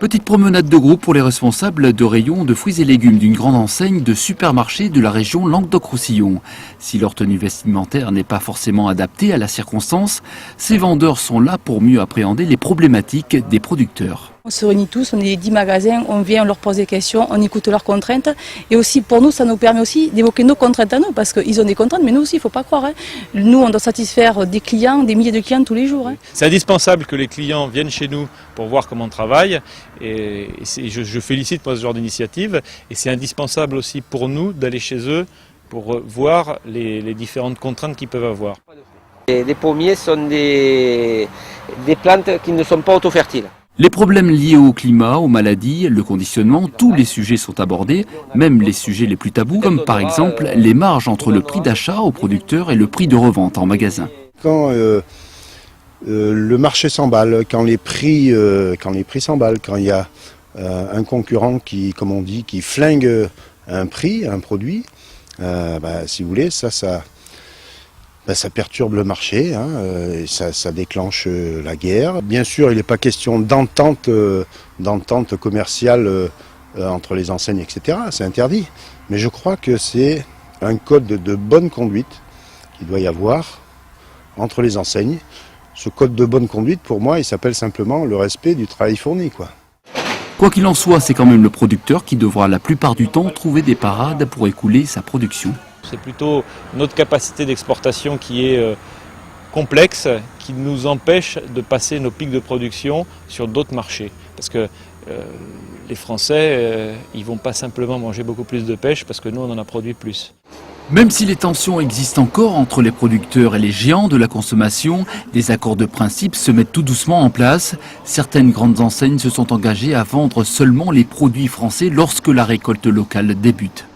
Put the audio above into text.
Petite promenade de groupe pour les responsables de rayons de fruits et légumes d'une grande enseigne de supermarché de la région Languedoc-Roussillon. Si leur tenue vestimentaire n'est pas forcément adaptée à la circonstance, ces vendeurs sont là pour mieux appréhender les problématiques des producteurs. On se réunit tous, on est 10 magasins, on vient, on leur pose des questions, on écoute leurs contraintes. Et aussi pour nous, ça nous permet aussi d'évoquer nos contraintes à nous, parce qu'ils ont des contraintes, mais nous aussi, il ne faut pas croire. Nous, on doit satisfaire des clients, des milliers de clients tous les jours. C'est indispensable que les clients viennent chez nous pour voir comment on travaille. Et je félicite pour ce genre d'initiative. Et c'est indispensable aussi pour nous d'aller chez eux pour voir les différentes contraintes qu'ils peuvent avoir. Les pommiers sont des plantes qui ne sont pas auto-fertiles. Les problèmes liés au climat, aux maladies, le conditionnement, tous les sujets sont abordés, même les sujets les plus tabous, comme par exemple les marges entre le prix d'achat aux producteurs et le prix de revente en magasin. Quand le marché s'emballe, quand les prix s'emballent, quand il y a un concurrent qui, comme on dit, qui flingue un prix, un produit, si vous voulez, ça perturbe le marché, et ça déclenche la guerre. Bien sûr, il n'est pas question d'entente commerciale entre les enseignes, etc. C'est interdit. Mais je crois que c'est un code de bonne conduite qu'il doit y avoir entre les enseignes. Ce code de bonne conduite, pour moi, il s'appelle simplement le respect du travail fourni, Quoi qu'il en soit, c'est quand même le producteur qui devra la plupart du temps trouver des parades pour écouler sa production. C'est plutôt notre capacité d'exportation qui est complexe, qui nous empêche de passer nos pics de production sur d'autres marchés. Parce que les Français, ils ne vont pas simplement manger beaucoup plus de pêche parce que nous, on en a produit plus. Même si les tensions existent encore entre les producteurs et les géants de la consommation, des accords de principe se mettent tout doucement en place. Certaines grandes enseignes se sont engagées à vendre seulement les produits français lorsque la récolte locale débute.